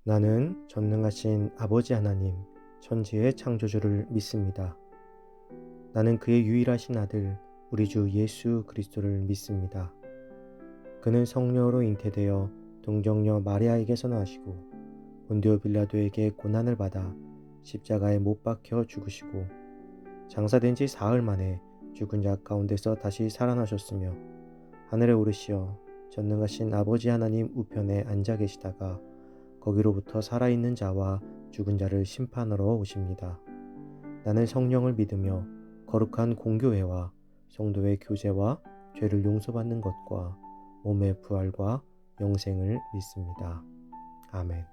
나는 전능하신 아버지 하나님, 천지의 창조주를 믿습니다. 나는 그의 유일하신 아들, 우리 주 예수 그리스도를 믿습니다. 그는 성령으로 잉태되어 동정녀 마리아에게서 나시고 본디오 빌라도에게 고난을 받아 십자가에 못 박혀 죽으시고 장사된 지 사흘 만에 죽은 자 가운데서 다시 살아나셨으며 하늘에 오르시어 전능하신 아버지 하나님 우편에 앉아 계시다가 거기로부터 살아있는 자와 죽은 자를 심판하러 오십니다. 나는 성령을 믿으며 거룩한 공교회와 성도의 교제와 죄를 용서받는 것과 몸의 부활과 영생을 믿습니다. 아멘.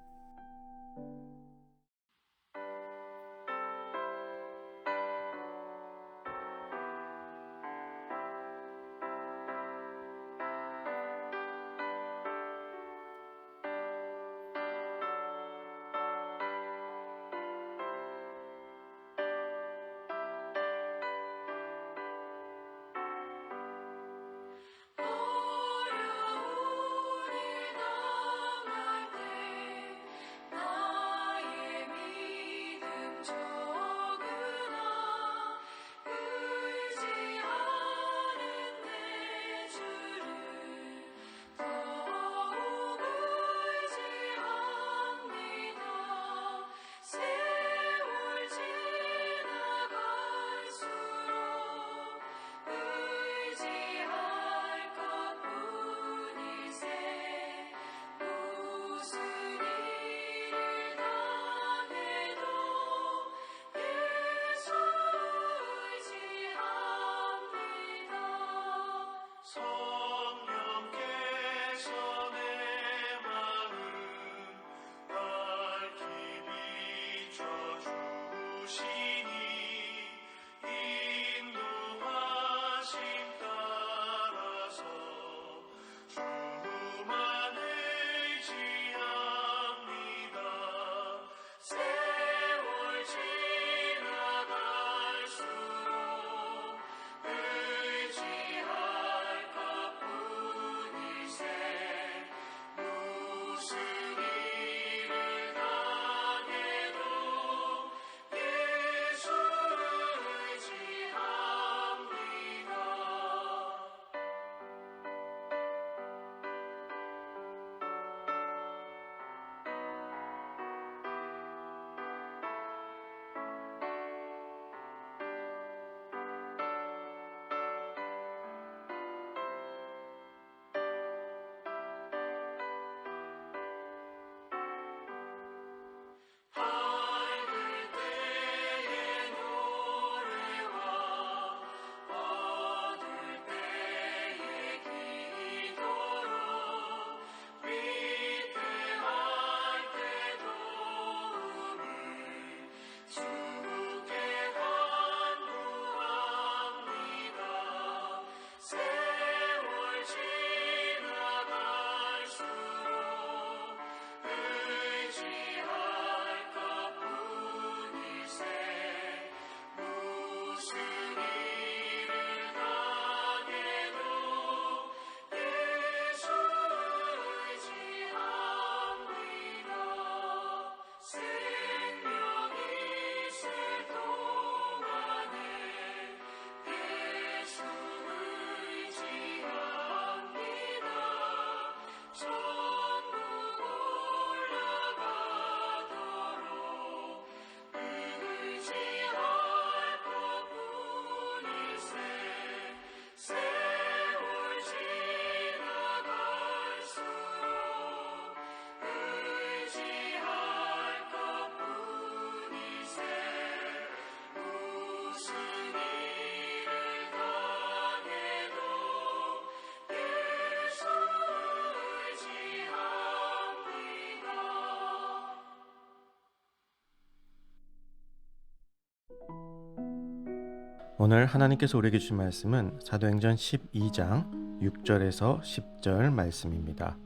오늘 하나님께서 우리에게 주신 말씀은 사도행전 12장 6절에서 10절 말씀입니다.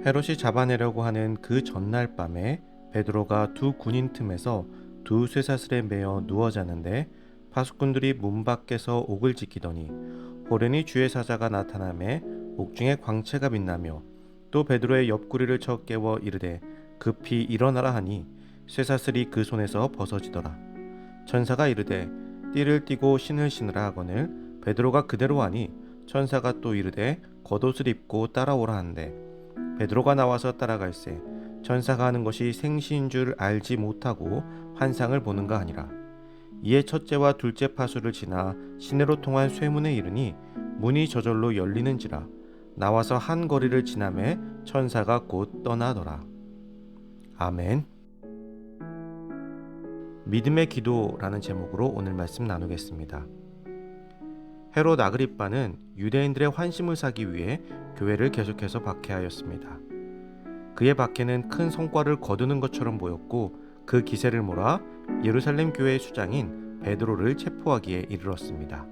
헤롯이 잡아내려고 하는 그 전날 밤에 베드로가 두 군인 틈에서 두 쇠사슬에 매어 누워 자는데 파수꾼들이 문 밖에서 옥을 지키더니 호련히 주의 사자가 나타나매 옥중에 광채가 빛나며 또 베드로의 옆구리를 쳐 깨워 이르되 급히 일어나라 하니 쇠사슬이 그 손에서 벗어지더라. 천사가 이르되 띠를 띠고 신을 신으라 하거늘 베드로가 그대로 하니 천사가 또 이르되 겉옷을 입고 따라오라 하는데 베드로가 나와서 따라갈새 천사가 하는 것이 생시인 줄 알지 못하고 환상을 보는가 하니라. 이에 첫째와 둘째 파수를 지나 시내로 통한 쇠문에 이르니 문이 저절로 열리는지라. 나와서 한 거리를 지나매 천사가 곧 떠나더라. 아멘. 믿음의 기도라는 제목으로 오늘 말씀 나누겠습니다. 헤롯 아그리빠는 유대인들의 환심을 사기 위해 교회를 계속해서 박해하였습니다. 그의 박해는 큰 성과를 거두는 것처럼 보였고 그 기세를 몰아 예루살렘 교회의 수장인 베드로를 체포하기에 이르렀습니다.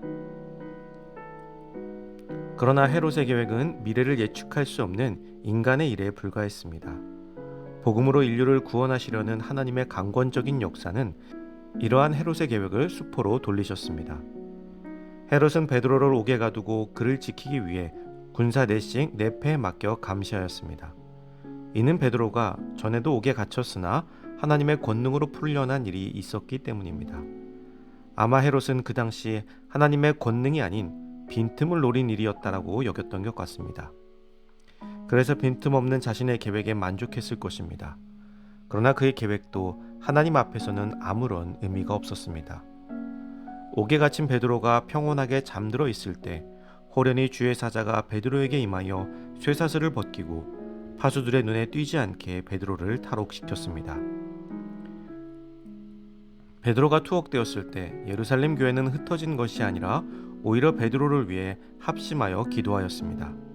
그러나 헤롯의 계획은 미래를 예측할 수 없는 인간의 일에 불과했습니다. 복음으로 인류를 구원하시려는 하나님의 강권적인 역사는 이러한 헤롯의 계획을 수포로 돌리셨습니다. 헤롯은 베드로를 옥에 가두고 그를 지키기 위해 군사 넷씩 네 패에 맡겨 감시하였습니다. 이는 베드로가 전에도 옥에 갇혔으나 하나님의 권능으로 풀려난 일이 있었기 때문입니다. 아마 헤롯은 그 당시 하나님의 권능이 아닌 빈틈을 노린 일이었다라고 여겼던 것 같습니다. 그래서 빈틈없는 자신의 계획에 만족했을 것입니다. 그러나 그의 계획도 하나님 앞에서는 아무런 의미가 없었습니다. 옥에 갇힌 베드로가 평온하게 잠들어 있을 때 호련히 주의 사자가 베드로에게 임하여 쇠사슬을 벗기고 파수들의 눈에 띄지 않게 베드로를 탈옥시켰습니다. 베드로가 투옥되었을 때 예루살렘 교회는 흩어진 것이 아니라 오히려 베드로를 위해 합심하여 기도하였습니다.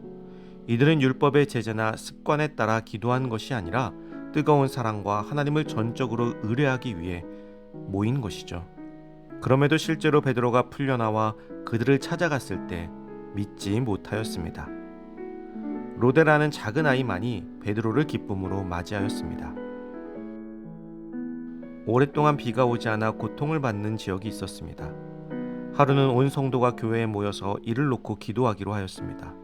이들은 율법의 제재나 습관에 따라 기도한 것이 아니라 뜨거운 사랑과 하나님을 전적으로 의뢰하기 위해 모인 것이죠. 그럼에도 실제로 베드로가 풀려나와 그들을 찾아갔을 때 믿지 못하였습니다. 로데라는 작은 아이만이 베드로를 기쁨으로 맞이하였습니다. 오랫동안 비가 오지 않아 고통을 받는 지역이 있었습니다. 하루는 온 성도가 교회에 모여서 이를 놓고 기도하기로 하였습니다.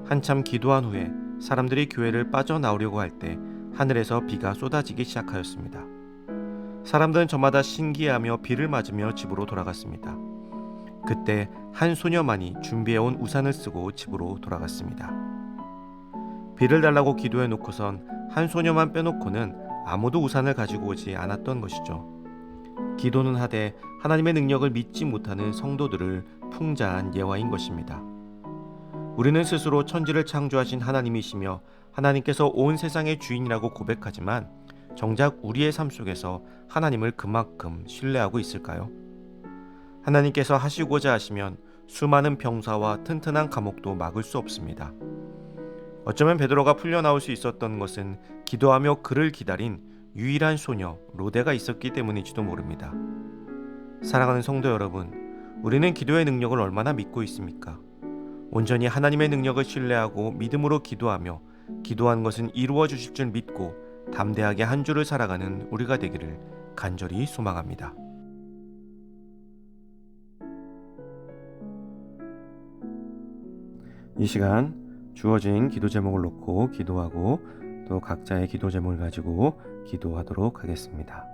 한참 기도한 후에 사람들이 교회를 빠져나오려고 할 때 하늘에서 비가 쏟아지기 시작하였습니다. 사람들은 저마다 신기해하며 비를 맞으며 집으로 돌아갔습니다. 그때 한 소녀만이 준비해온 우산을 쓰고 집으로 돌아갔습니다. 비를 달라고 기도해 놓고선 한 소녀만 빼놓고는 아무도 우산을 가지고 오지 않았던 것이죠. 기도는 하되 하나님의 능력을 믿지 못하는 성도들을 풍자한 예화인 것입니다. 우리는 스스로 천지를 창조하신 하나님이시며 하나님께서 온 세상의 주인이라고 고백하지만 정작 우리의 삶 속에서 하나님을 그만큼 신뢰하고 있을까요? 하나님께서 하시고자 하시면 수많은 병사와 튼튼한 감옥도 막을 수 없습니다. 어쩌면 베드로가 풀려나올 수 있었던 것은 기도하며 그를 기다린 유일한 소녀 로데가 있었기 때문일지도 모릅니다. 사랑하는 성도 여러분, 우리는 기도의 능력을 얼마나 믿고 있습니까? 온전히 하나님의 능력을 신뢰하고 믿음으로 기도하며 기도한 것은 이루어 주실 줄 믿고 담대하게 한 주를 살아가는 우리가 되기를 간절히 소망합니다. 이 시간 주어진 기도 제목을 놓고 기도하고 또 각자의 기도 제목을 가지고 기도하도록 하겠습니다.